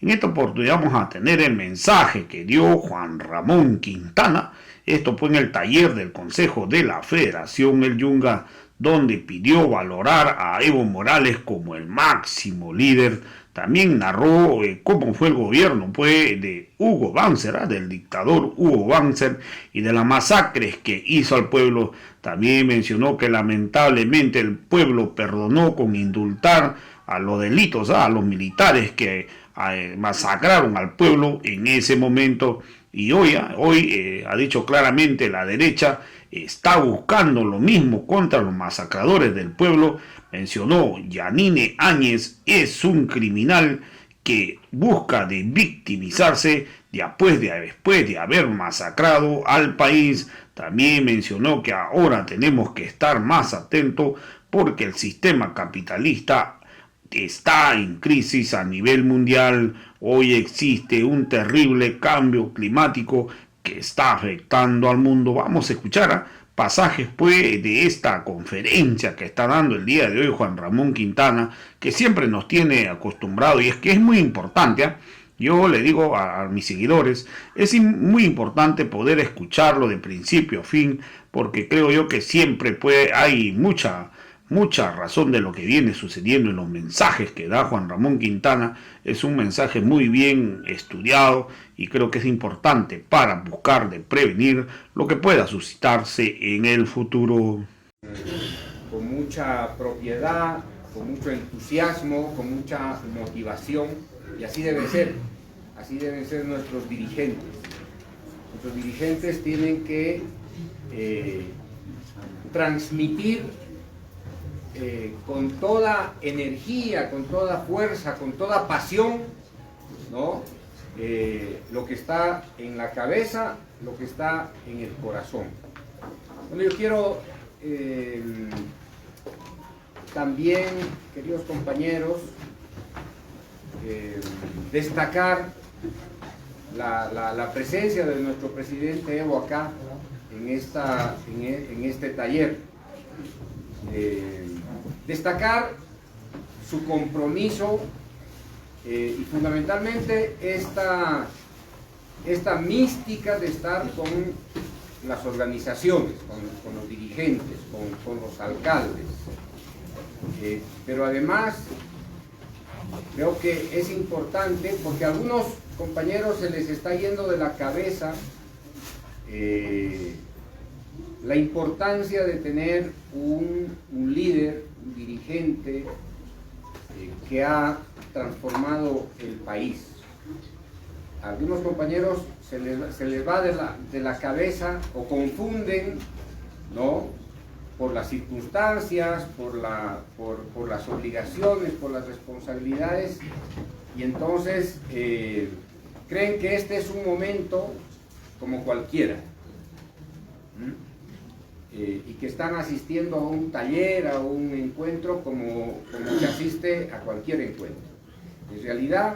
En esta oportunidad vamos a tener el mensaje que dio Juan Ramón Quintana. Esto fue en el taller del Consejo de la Federación El Yunga, donde pidió valorar a Evo Morales como el máximo líder. También narró cómo fue el gobierno de Hugo Banzer, del dictador Hugo Banzer, y de las masacres que hizo al pueblo. También mencionó que lamentablemente el pueblo perdonó con indultar a los delitos, a los militares que masacraron al pueblo en ese momento. Y hoy ha dicho claramente la derecha está buscando lo mismo contra los masacradores del pueblo. Mencionó Yanine Áñez es un criminal que busca de victimizarse después de haber masacrado al país. También mencionó que ahora tenemos que estar más atentos porque el sistema capitalista está en crisis a nivel mundial. Hoy existe un terrible cambio climático que está afectando al mundo. Vamos a escuchar pasajes pues de esta conferencia que está dando el día de hoy Juan Ramón Quintana, que siempre nos tiene acostumbrado, y es que es muy importante. Yo le digo a mis seguidores, es muy importante poder escucharlo de principio a fin, porque creo yo que siempre hay mucha razón de lo que viene sucediendo en los mensajes que da Juan Ramón Quintana. Es un mensaje muy bien estudiado y creo que es importante para buscar de prevenir lo que pueda suscitarse en el futuro. Con mucha propiedad, con mucho entusiasmo, con mucha motivación, y así deben ser nuestros dirigentes. Nuestros dirigentes tienen que transmitir con toda energía, con toda fuerza, con toda pasión, ¿no? Lo que está en la cabeza, lo que está en el corazón. Bueno, yo quiero también, queridos compañeros, destacar la presencia de nuestro presidente Evo acá en este taller. Destacar su compromiso y fundamentalmente esta mística de estar con las organizaciones, con los dirigentes, con los alcaldes. Pero además creo que es importante porque a algunos compañeros se les está yendo de la cabeza la importancia de tener un líder, un dirigente que ha transformado el país. A algunos compañeros se les va de la cabeza o confunden, ¿no?, por las circunstancias, por las obligaciones, por las responsabilidades, y entonces creen que este es un momento como cualquiera. Y que están asistiendo a un taller, a un encuentro como se asiste a cualquier encuentro. En realidad,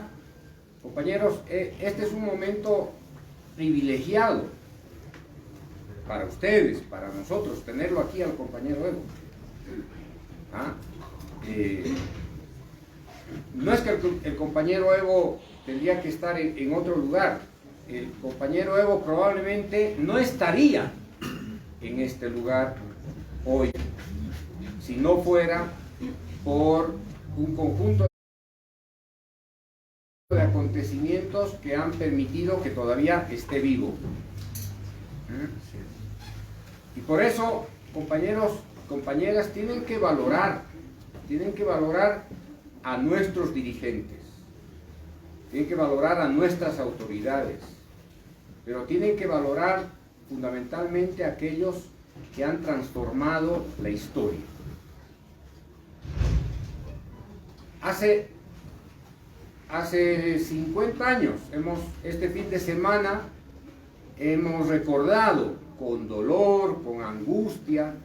compañeros, este es un momento privilegiado para ustedes, para nosotros, tenerlo aquí al compañero Evo. No es que el compañero Evo tendría que estar en otro lugar. El compañero Evo probablemente no estaría en este lugar hoy si no fuera por un conjunto de acontecimientos que han permitido que todavía esté vivo. Y por eso, compañeros, compañeras, tienen que valorar a nuestros dirigentes, tienen que valorar a nuestras autoridades, pero tienen que valorar fundamentalmente aquellos que han transformado la historia. Hace 50 años, este fin de semana, hemos recordado con dolor, con angustia,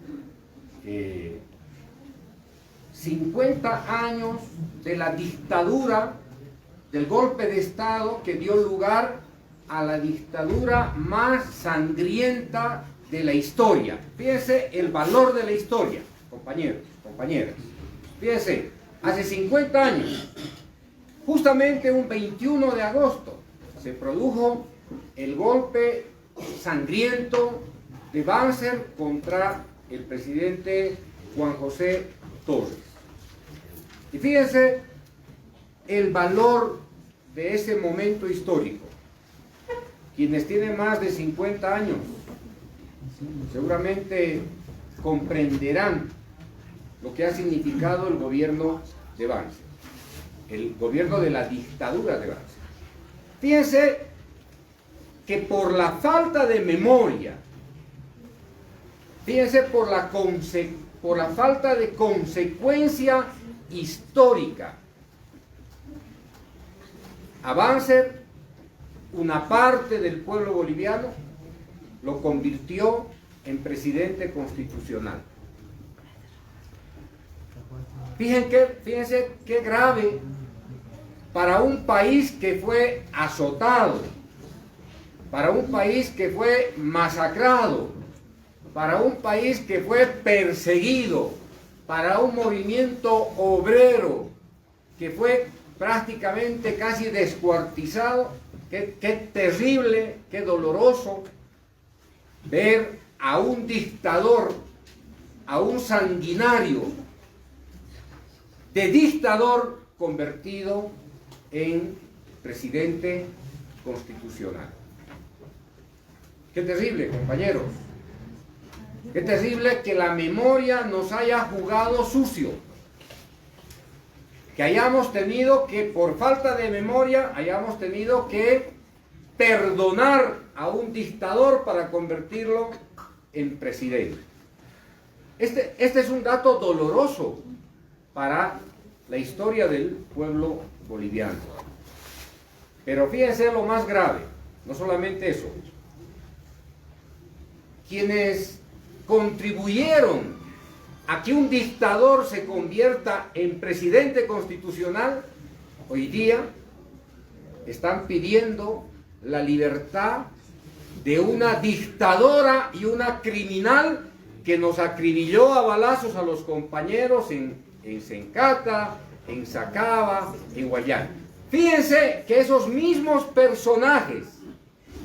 50 años de la dictadura, del golpe de Estado que dio lugar a la dictadura más sangrienta de la historia. Fíjense el valor de la historia, compañeros, compañeras. Fíjense, hace 50 años Justamente un 21 de agosto se produjo el golpe sangriento de Banzer contra el presidente Juan José Torres. Y fíjense el valor de ese momento histórico. Quienes tienen más de 50 años seguramente comprenderán lo que ha significado el gobierno de Banzer, el gobierno de la dictadura de Banzer. Fíjense que por la falta de memoria, fíjense por la falta de consecuencia histórica, a Banzer, una parte del pueblo boliviano lo convirtió en presidente constitucional. Fíjense qué grave para un país que fue azotado, para un país que fue masacrado, para un país que fue perseguido, para un movimiento obrero que fue prácticamente casi descuartizado. Qué terrible, qué doloroso ver a un dictador, a un sanguinario de dictador convertido en presidente constitucional. Qué terrible, compañeros. Qué terrible que la memoria nos haya jugado sucio. Que hayamos tenido que, por falta de memoria, hayamos tenido que perdonar a un dictador para convertirlo en presidente. Este es un dato doloroso para la historia del pueblo boliviano. Pero fíjense lo más grave, no solamente eso. Quienes contribuyeron a que un dictador se convierta en presidente constitucional, hoy día están pidiendo la libertad de una dictadora y una criminal que nos acribilló a balazos a los compañeros en Sencata, en Sacaba, en Guayana. Fíjense que esos mismos personajes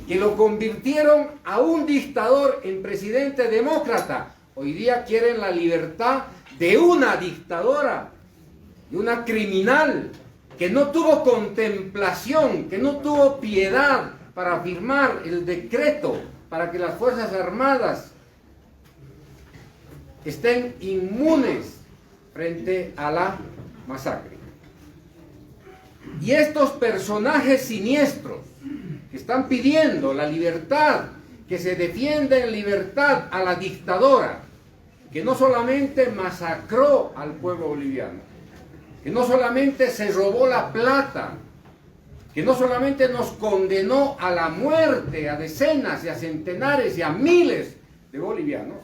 que lo convirtieron a un dictador en presidente demócrata, hoy día quieren la libertad de una dictadora, de una criminal que no tuvo contemplación, que no tuvo piedad para firmar el decreto para que las Fuerzas Armadas estén inmunes frente a la masacre. Y estos personajes siniestros que están pidiendo la libertad, que se defienda en libertad a la dictadora, que no solamente masacró al pueblo boliviano, que no solamente se robó la plata, que no solamente nos condenó a la muerte a decenas y a centenares y a miles de bolivianos,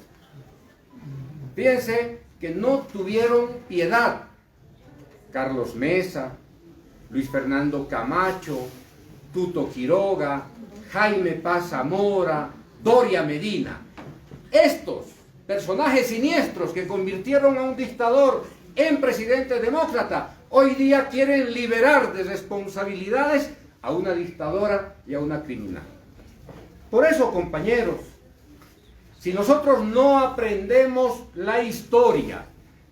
fíjense que no tuvieron piedad. Carlos Mesa, Luis Fernando Camacho, Tuto Quiroga, Jaime Paz Zamora, Doria Medina. Estos personajes siniestros que convirtieron a un dictador en presidente demócrata, hoy día quieren liberar de responsabilidades a una dictadora y a una criminal. Por eso, compañeros, si nosotros no aprendemos la historia,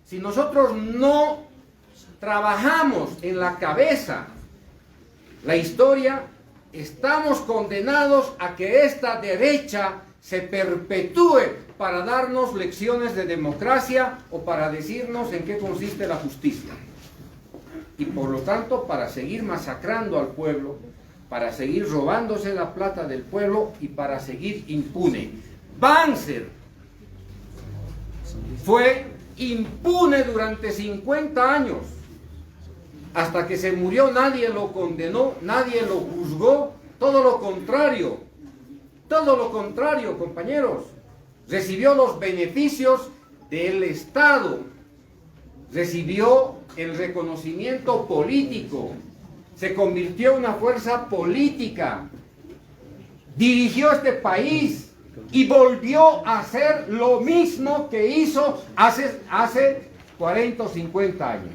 si nosotros no trabajamos en la cabeza la historia, estamos condenados a que esta derecha se perpetúe para darnos lecciones de democracia o para decirnos en qué consiste la justicia. Y por lo tanto, para seguir masacrando al pueblo, para seguir robándose la plata del pueblo y para seguir impune. Banzer fue impune durante 50 años. Hasta que se murió nadie lo condenó, nadie lo juzgó, todo lo contrario, compañeros. Recibió los beneficios del Estado, recibió el reconocimiento político, se convirtió en una fuerza política, dirigió este país y volvió a hacer lo mismo que hizo hace 40 o 50 años.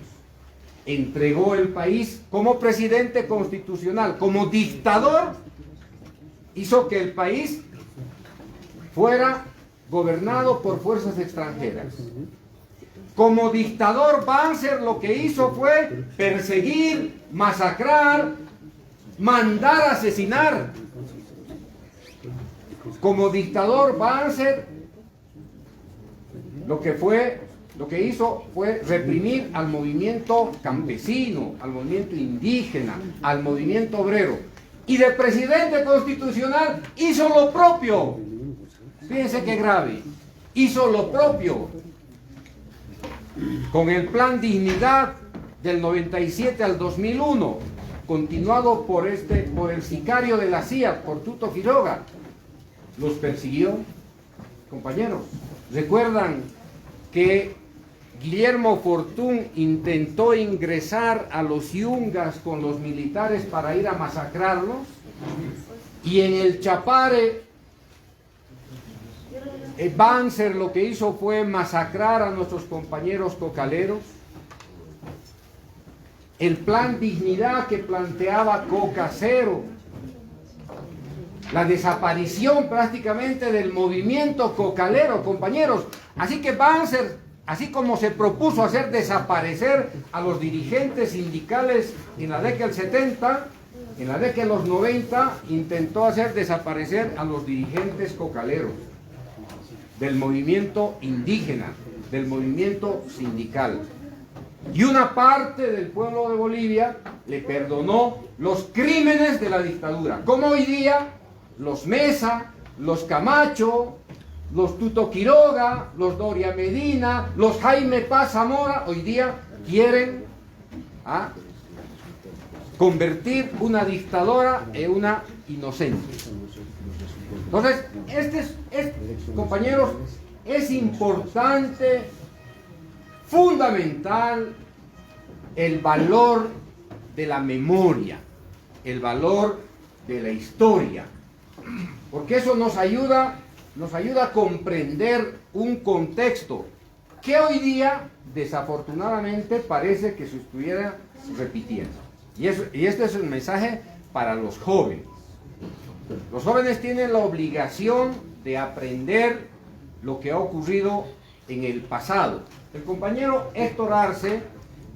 entregó el país como presidente constitucional, como dictador, hizo que el país fuera gobernado por fuerzas extranjeras. Como dictador, Banzer lo que hizo fue perseguir, masacrar, mandar asesinar. Como dictador, Banzer lo que hizo fue reprimir al movimiento campesino, al movimiento indígena, al movimiento obrero. Y de presidente constitucional hizo lo propio. Fíjense qué grave. Hizo lo propio. Con el Plan Dignidad del 97 al 2001, continuado por el sicario de la CIA, por Tuto Quiroga, los persiguió, compañeros. ¿Recuerdan que Guillermo Fortún intentó ingresar a los yungas con los militares para ir a masacrarlos? Y en el Chapare, Banzer lo que hizo fue masacrar a nuestros compañeros cocaleros. El Plan Dignidad que planteaba Coca Cero, la desaparición prácticamente del movimiento cocalero, compañeros. Así que Banzer, así como se propuso hacer desaparecer a los dirigentes sindicales en la década del 70, en la década de los 90 intentó hacer desaparecer a los dirigentes cocaleros, del movimiento indígena, del movimiento sindical. Y una parte del pueblo de Bolivia le perdonó los crímenes de la dictadura, como hoy día los Mesa, los Camacho, los Tuto Quiroga, los Doria Medina, los Jaime Paz Zamora, hoy día quieren convertir una dictadora en una inocente. Entonces, compañeros, es importante, fundamental, el valor de la memoria, el valor de la historia, porque eso nos ayuda a comprender un contexto que hoy día, desafortunadamente, parece que se estuviera repitiendo. Y este es un mensaje para los jóvenes. Los jóvenes tienen la obligación de aprender lo que ha ocurrido en el pasado. El compañero Héctor Arce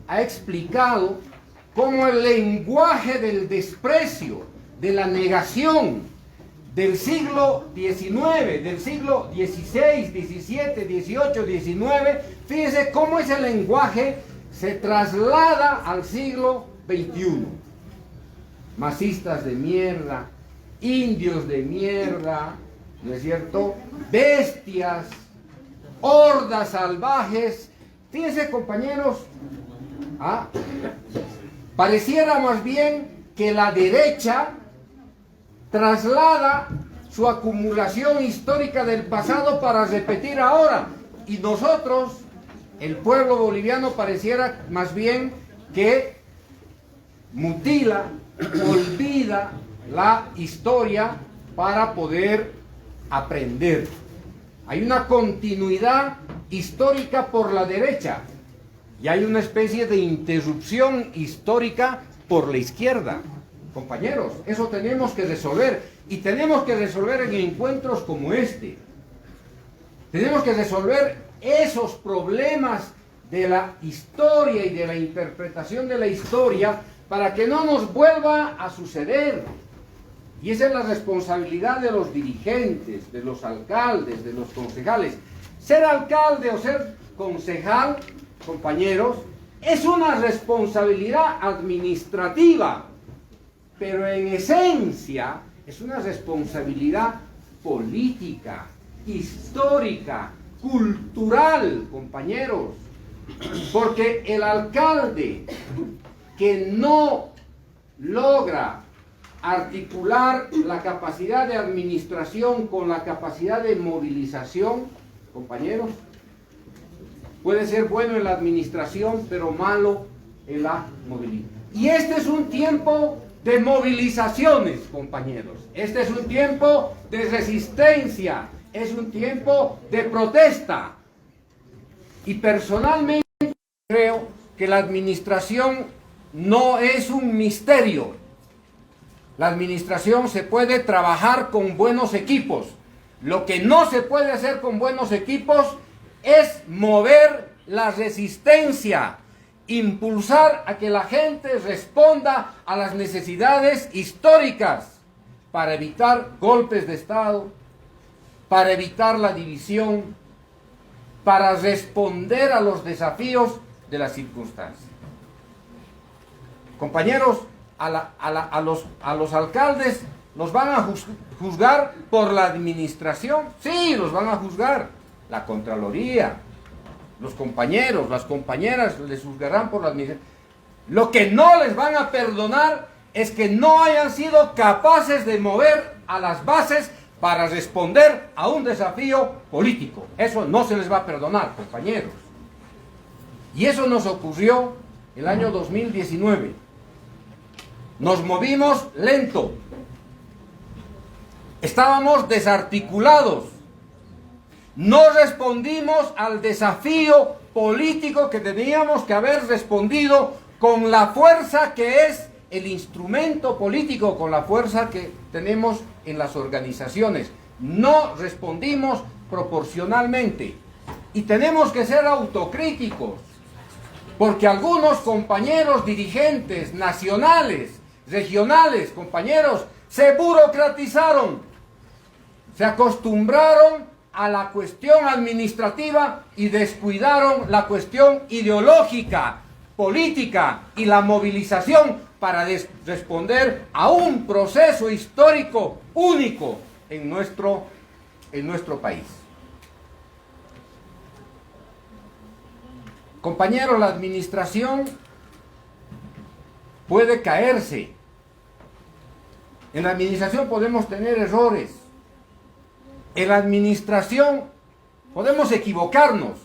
ha explicado cómo el lenguaje del desprecio, de la negación del siglo XIX, del siglo XVI, XVII, XVIII, XIX, fíjense cómo ese lenguaje se traslada al siglo XXI. Masistas de mierda, indios de mierda, ¿no es cierto? Bestias, hordas salvajes. Fíjense, compañeros, pareciera más bien que la derecha traslada su acumulación histórica del pasado para repetir ahora. Y nosotros, el pueblo boliviano, pareciera más bien que mutila, olvida la historia para poder aprender. Hay una continuidad histórica por la derecha y hay una especie de interrupción histórica por la izquierda. Compañeros, eso tenemos que resolver, y tenemos que resolver en encuentros como este. Tenemos que resolver esos problemas de la historia y de la interpretación de la historia para que no nos vuelva a suceder. Y esa es la responsabilidad de los dirigentes, de los alcaldes, de los concejales. Ser alcalde o ser concejal, compañeros, es una responsabilidad administrativa, pero en esencia es una responsabilidad política, histórica, cultural, compañeros. Porque el alcalde que no logra articular la capacidad de administración con la capacidad de movilización, compañeros, puede ser bueno en la administración, pero malo en la movilización. Y este es un tiempo de movilizaciones, compañeros. Este es un tiempo de resistencia, es un tiempo de protesta. Y personalmente creo que la administración no es un misterio. La administración se puede trabajar con buenos equipos. Lo que no se puede hacer con buenos equipos es mover la resistencia, impulsar a que la gente responda a las necesidades históricas para evitar golpes de Estado, para evitar la división, para responder a los desafíos de las circunstancias. Compañeros, a los alcaldes los van a juzgar por la administración. Sí, los van a juzgar. La Contraloría, los compañeros, las compañeras les juzgarán por la administración. Lo que no les van a perdonar es que no hayan sido capaces de mover a las bases para responder a un desafío político. Eso no se les va a perdonar, compañeros. Y eso nos ocurrió el año 2019. Nos movimos lento. Estábamos desarticulados. No respondimos al desafío político que teníamos que haber respondido con la fuerza que es el instrumento político, con la fuerza que tenemos en las organizaciones. No respondimos proporcionalmente. Y tenemos que ser autocríticos, porque algunos compañeros dirigentes nacionales, regionales, compañeros, se burocratizaron, se acostumbraron a la cuestión administrativa y descuidaron la cuestión ideológica, política y la movilización para responder a un proceso histórico único en nuestro país. Compañeros, la administración puede caerse. En la administración podemos tener errores. En la administración podemos equivocarnos.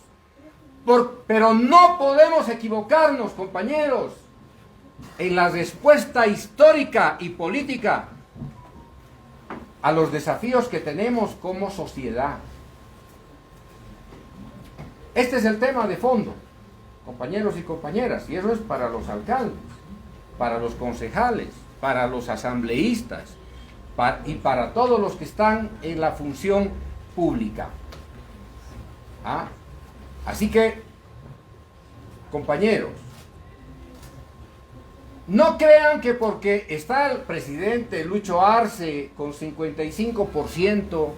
Pero no podemos equivocarnos, compañeros, en la respuesta histórica y política a los desafíos que tenemos como sociedad. Este es el tema de fondo, compañeros y compañeras, y eso es para los alcaldes, para los concejales, para los asambleístas y para todos los que están en la función pública. Así que, compañeros, no crean que porque está el presidente Lucho Arce con 55%,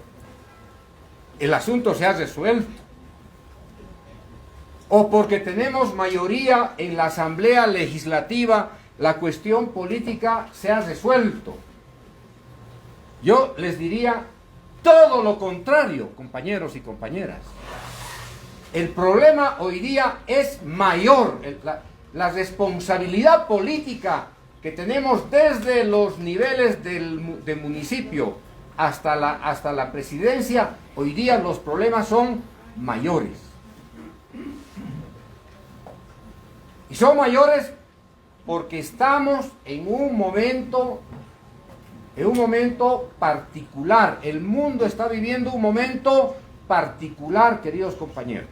el asunto se ha resuelto. O porque tenemos mayoría en la Asamblea Legislativa, la cuestión política se ha resuelto. Yo les diría todo lo contrario, compañeros y compañeras. El problema hoy día es mayor. La responsabilidad política que tenemos desde los niveles del municipio hasta la presidencia, hoy día los problemas son mayores. Y son mayores porque estamos en un momento particular. El mundo está viviendo un momento particular, queridos compañeros.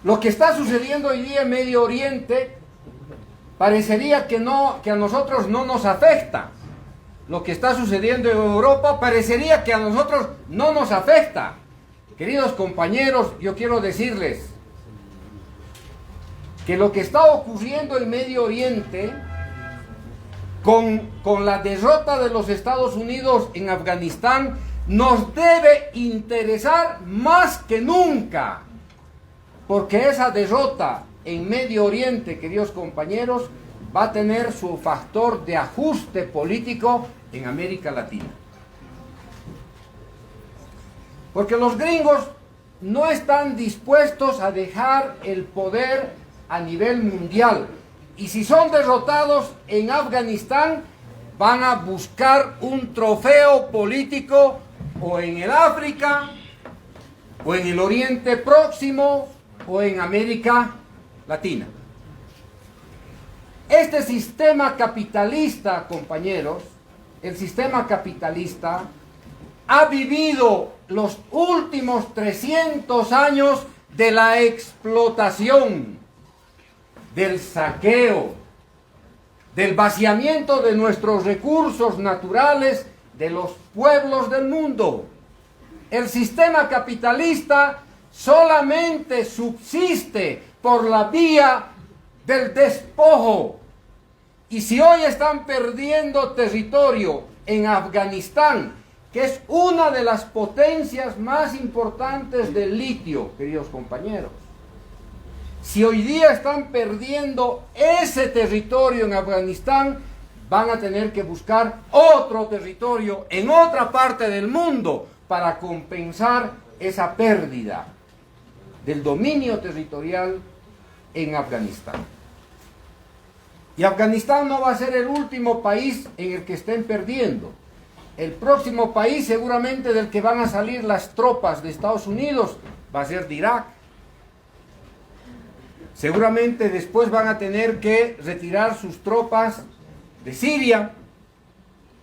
Lo que está sucediendo hoy día en Medio Oriente parecería que a nosotros no nos afecta. Lo que está sucediendo en Europa parecería que a nosotros no nos afecta. Queridos compañeros, yo quiero decirles que lo que está ocurriendo en Medio Oriente con la derrota de los Estados Unidos en Afganistán nos debe interesar más que nunca, porque esa derrota en Medio Oriente, queridos compañeros, va a tener su factor de ajuste político en América Latina. Porque los gringos no están dispuestos a dejar el poder a nivel mundial. Y si son derrotados en Afganistán, van a buscar un trofeo político o en el África, o en el Oriente Próximo, o en América Latina. Este sistema capitalista, compañeros, el sistema capitalista ha vivido los últimos 300 años de la explotación. del saqueo, del vaciamiento de nuestros recursos naturales de los pueblos del mundo. El sistema capitalista solamente subsiste por la vía del despojo. Y si hoy están perdiendo territorio en Afganistán, que es una de las potencias más importantes del litio, queridos compañeros, si hoy día están perdiendo ese territorio en Afganistán, van a tener que buscar otro territorio en otra parte del mundo para compensar esa pérdida del dominio territorial en Afganistán. Y Afganistán no va a ser el último país en el que estén perdiendo. El próximo país seguramente del que van a salir las tropas de Estados Unidos va a ser de Irak. Seguramente después van a tener que retirar sus tropas de Siria,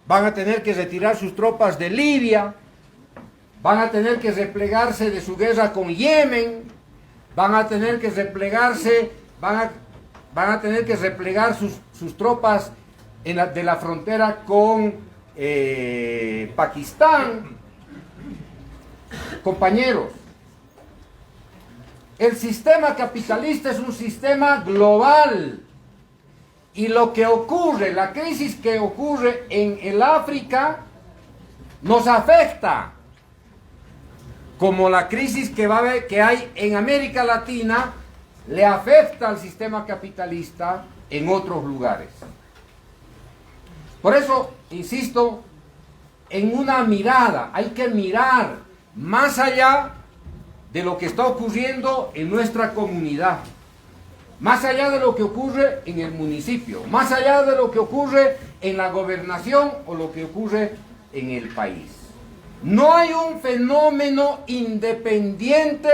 van a tener que retirar sus tropas de Libia, van a tener que replegarse de su guerra con Yemen, van a tener que replegarse, van a tener que replegar sus tropas de la frontera con Pakistán. Compañeros, el sistema capitalista es un sistema global. Y lo que ocurre, la crisis que ocurre en el África, nos afecta. Como la crisis que hay en América Latina, le afecta al sistema capitalista en otros lugares. Por eso, insisto, en una mirada, hay que mirar más allá de lo que está ocurriendo en nuestra comunidad, más allá de lo que ocurre en el municipio, más allá de lo que ocurre en la gobernación o lo que ocurre en el país. No hay un fenómeno independiente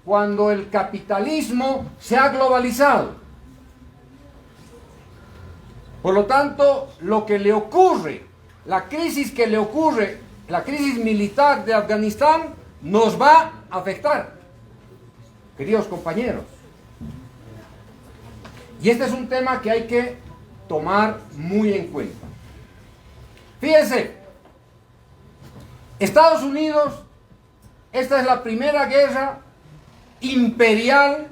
cuando el capitalismo se ha globalizado. Por lo tanto, lo que le ocurre, la crisis que le ocurre, la crisis militar de Afganistán, nos va a afectar, queridos compañeros. Y este es un tema que hay que tomar muy en cuenta. Fíjense, Estados Unidos, esta es la primera guerra imperial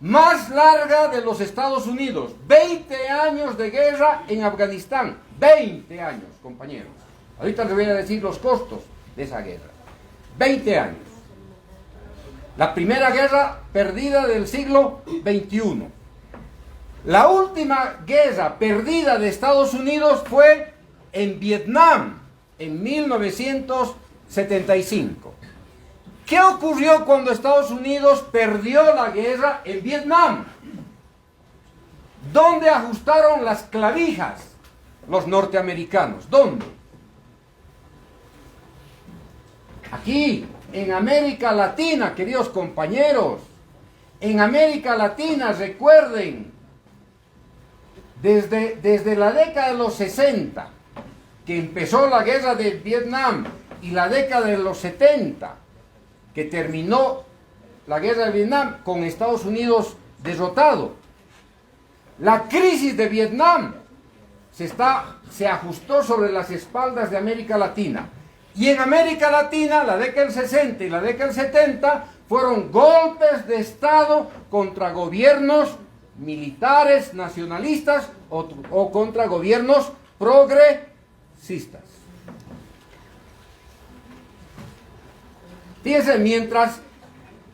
más larga de los Estados Unidos. 20 años de guerra en Afganistán. 20 años, compañeros. Ahorita les voy a decir los costos de esa guerra. 20 años. La primera guerra perdida del siglo XXI. La última guerra perdida de Estados Unidos fue en Vietnam, en 1975. ¿Qué ocurrió cuando Estados Unidos perdió la guerra en Vietnam? ¿Dónde ajustaron las clavijas los norteamericanos? ¿Dónde? Aquí, en América Latina, queridos compañeros. En América Latina, recuerden, desde la década de los 60, que empezó la guerra de Vietnam, y la década de los 70, que terminó la guerra de Vietnam con Estados Unidos derrotado. La crisis de Vietnam se ajustó sobre las espaldas de América Latina. Y en América Latina, la década del 60 y la década del 70, fueron golpes de Estado contra gobiernos militares, nacionalistas o contra gobiernos progresistas. Fíjense, mientras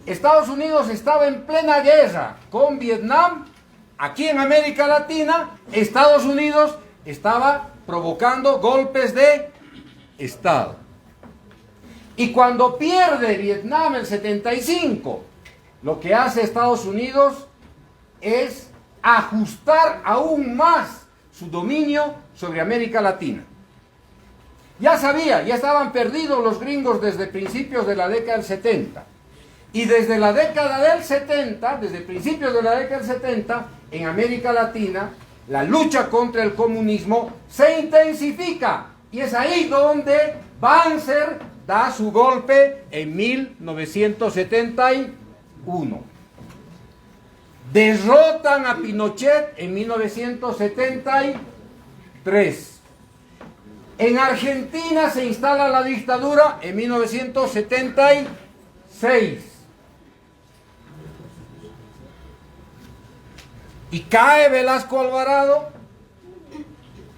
Estados Unidos estaba en plena guerra con Vietnam, aquí en América Latina, Estados Unidos estaba provocando golpes de Estado. Y cuando pierde Vietnam el 75, lo que hace Estados Unidos es ajustar aún más su dominio sobre América Latina. Ya estaban perdidos los gringos desde principios de la década del 70. Y desde la década del 70, desde principios de la década del 70, en América Latina, la lucha contra el comunismo se intensifica. Y es ahí donde Banzer da su golpe en 1971. Derrotan a Pinochet en 1973. En Argentina se instala la dictadura en 1976. Y cae Velasco Alvarado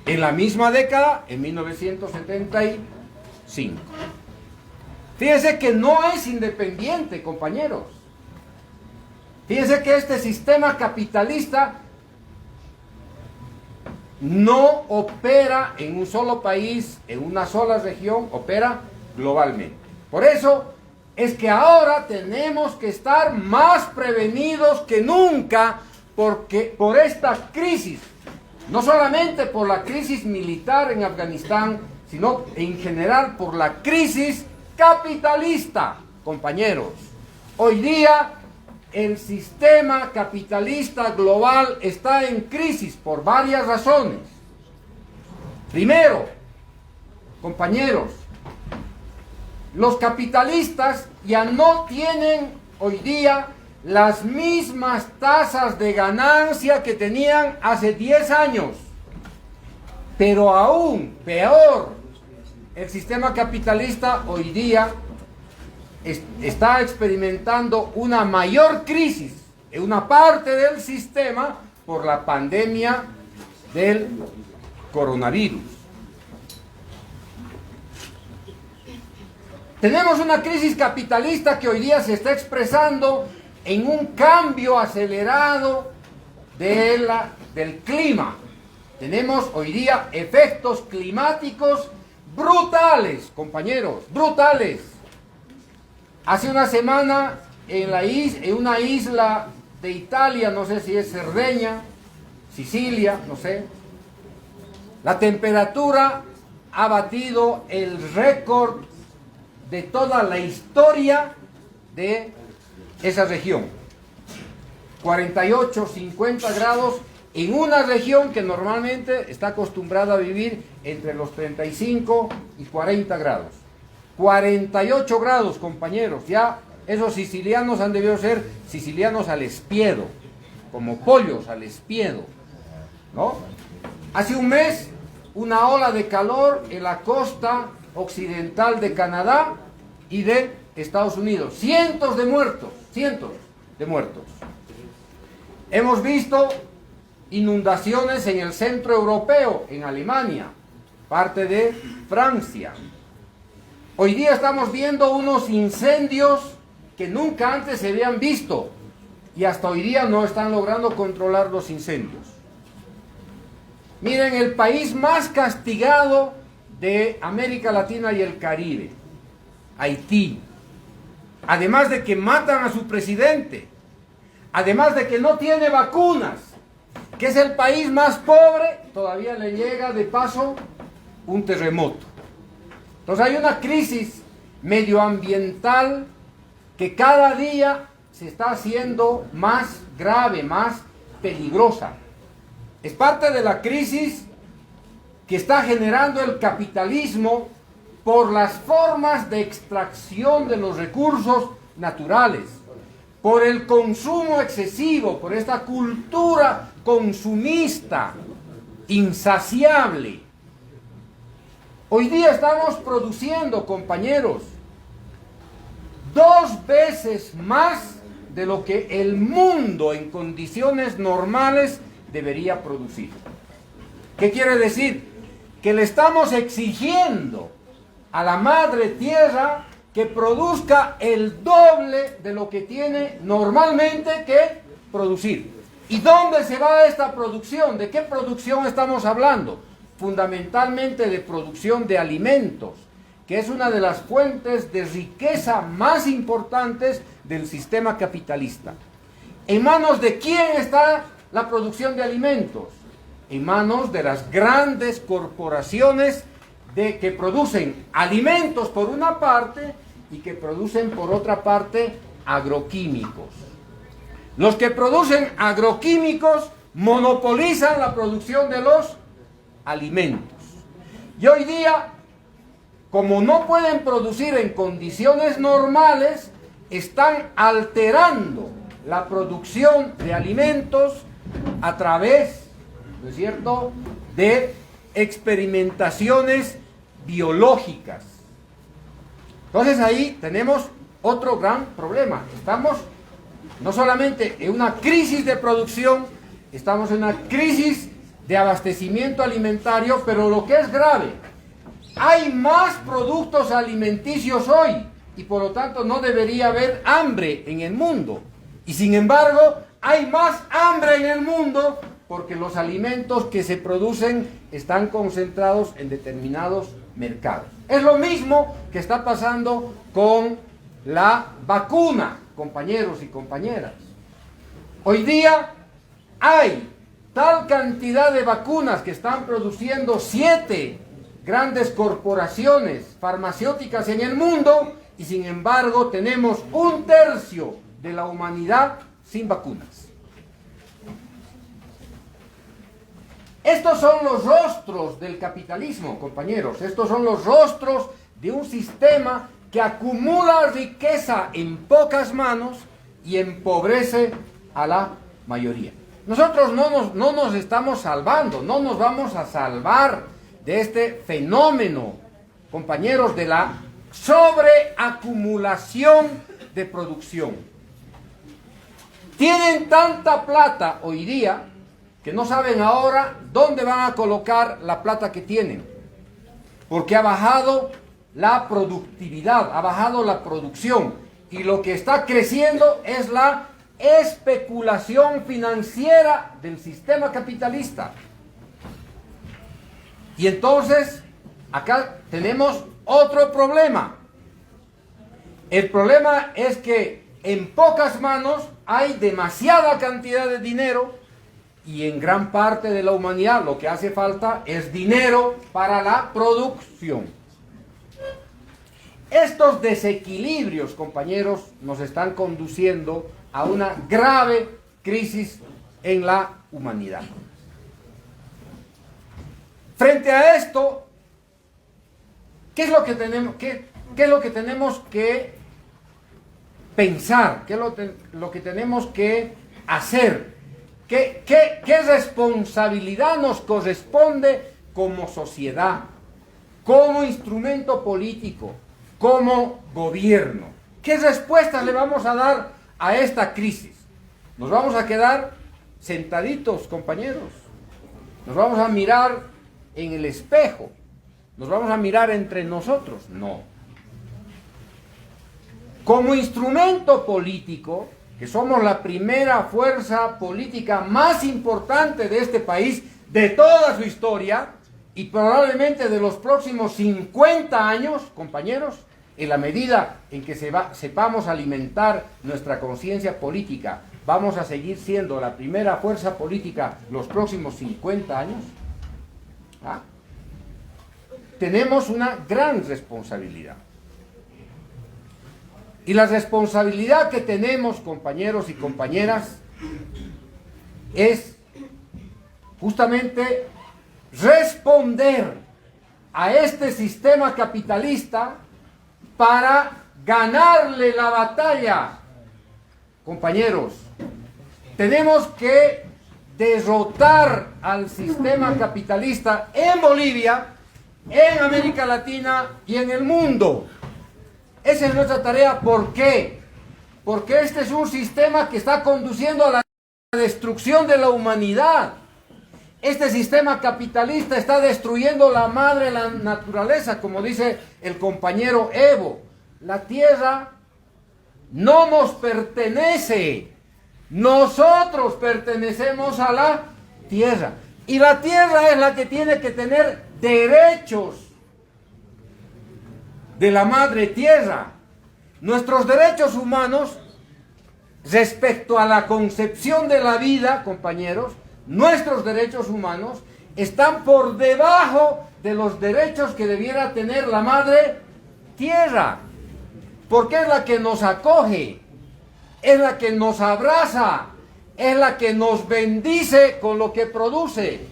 en la misma década, en 1975. Fíjense que no es independiente, compañeros. Fíjense que este sistema capitalista no opera en un solo país, en una sola región, opera globalmente. Por eso es que ahora tenemos que estar más prevenidos que nunca por esta crisis. No solamente por la crisis militar en Afganistán, sino en general por la crisis capitalista, compañeros. Hoy día el sistema capitalista global está en crisis por varias razones. Primero, compañeros, los capitalistas ya no tienen hoy día las mismas tasas de ganancia que tenían hace 10 años. Pero aún peor, el sistema capitalista hoy día está experimentando una mayor crisis en una parte del sistema por la pandemia del coronavirus. Tenemos una crisis capitalista que hoy día se está expresando en un cambio acelerado del clima. Tenemos hoy día efectos climáticos brutales, compañeros, brutales. Hace una semana en una isla de Italia, no sé si es Cerdeña, Sicilia, no sé, la temperatura ha batido el récord de toda la historia de esa región. 48, 50 grados en una región que normalmente está acostumbrada a vivir entre los 35 y 40 grados. 48 grados, compañeros. Ya esos sicilianos han debido ser sicilianos al espiedo, como pollos al espiedo, ¿no? Hace un mes, una ola de calor en la costa occidental de Canadá y de Estados Unidos. Cientos de muertos. Hemos visto inundaciones en el centro europeo, en Alemania, parte de Francia. Hoy día estamos viendo unos incendios que nunca antes se habían visto y hasta hoy día no están logrando controlar los incendios. Miren, el país más castigado de América Latina y el Caribe, Haití, además de que matan a su presidente, además de que no tiene vacunas, que es el país más pobre, todavía le llega de paso un terremoto. Entonces hay una crisis medioambiental que cada día se está haciendo más grave, más peligrosa. Es parte de la crisis que está generando el capitalismo por las formas de extracción de los recursos naturales, por el consumo excesivo, por esta cultura consumista, insaciable. Hoy día estamos produciendo, compañeros, 2 veces más de lo que el mundo en condiciones normales debería producir. ¿Qué quiere decir? Que le estamos exigiendo a la madre tierra que produzca el doble de lo que tiene normalmente que producir. ¿Y dónde se va esta producción? ¿De qué producción estamos hablando? Fundamentalmente de producción de alimentos, que es una de las fuentes de riqueza más importantes del sistema capitalista. ¿En manos de quién está la producción de alimentos? En manos de las grandes corporaciones que producen alimentos por una parte y que producen por otra parte agroquímicos. Los que producen agroquímicos monopolizan la producción de los alimentos. Y hoy día, como no pueden producir en condiciones normales, están alterando la producción de alimentos a través, ¿no es cierto?, de experimentaciones biológicas. Entonces ahí tenemos otro gran problema. Estamos no solamente en una crisis de producción, estamos en una crisis de abastecimiento alimentario, pero lo que es grave, hay más productos alimenticios hoy y por lo tanto no debería haber hambre en el mundo. Y sin embargo, hay más hambre en el mundo porque los alimentos que se producen están concentrados en determinados mercados. Es lo mismo que está pasando con la vacuna, compañeros y compañeras. Hoy día hay tal cantidad de vacunas que están produciendo 7 grandes corporaciones farmacéuticas en el mundo y sin embargo tenemos 1/3 de la humanidad sin vacunas. Estos son los rostros del capitalismo, compañeros. Estos son los rostros de un sistema que acumula riqueza en pocas manos y empobrece a la mayoría. Nosotros no nos estamos salvando, no nos vamos a salvar de este fenómeno, compañeros, de la sobreacumulación de producción. Tienen tanta plata hoy día que no saben ahora dónde van a colocar la plata que tienen, porque ha bajado la productividad, ha bajado la producción, y lo que está creciendo es la especulación financiera del sistema capitalista. Y entonces, acá tenemos otro problema. El problema es que en pocas manos hay demasiada cantidad de dinero y en gran parte de la humanidad lo que hace falta es dinero para la producción. Estos desequilibrios, compañeros, nos están conduciendo a una grave crisis en la humanidad. Frente a esto, ¿qué es lo que tenemos que pensar? ¿Qué es lo que tenemos que hacer? ¿Qué responsabilidad nos corresponde como sociedad, como instrumento político, como gobierno? ¿Qué respuestas le vamos a dar a esta crisis? ¿Nos vamos a quedar sentaditos, compañeros? ¿Nos vamos a mirar en el espejo? ¿Nos vamos a mirar entre nosotros? No. Como instrumento político, que somos la primera fuerza política más importante de este país, de toda su historia, y probablemente de los próximos 50 años, compañeros, en la medida en que sepamos alimentar nuestra conciencia política, vamos a seguir siendo la primera fuerza política los próximos 50 años. Tenemos una gran responsabilidad. Y la responsabilidad que tenemos, compañeros y compañeras, es justamente responder a este sistema capitalista para ganarle la batalla. Compañeros, tenemos que derrotar al sistema capitalista en Bolivia, en América Latina y en el mundo. Esa es nuestra tarea. ¿Por qué? Porque este es un sistema que está conduciendo a la destrucción de la humanidad. Este sistema capitalista está destruyendo la madre, la naturaleza, como dice el compañero Evo. La tierra no nos pertenece. Nosotros pertenecemos a la tierra. Y la tierra es la que tiene que tener derechos de la madre tierra. Nuestros derechos humanos respecto a la concepción de la vida, compañeros, nuestros derechos humanos están por debajo de los derechos que debiera tener la madre tierra, porque es la que nos acoge, es la que nos abraza, es la que nos bendice con lo que produce.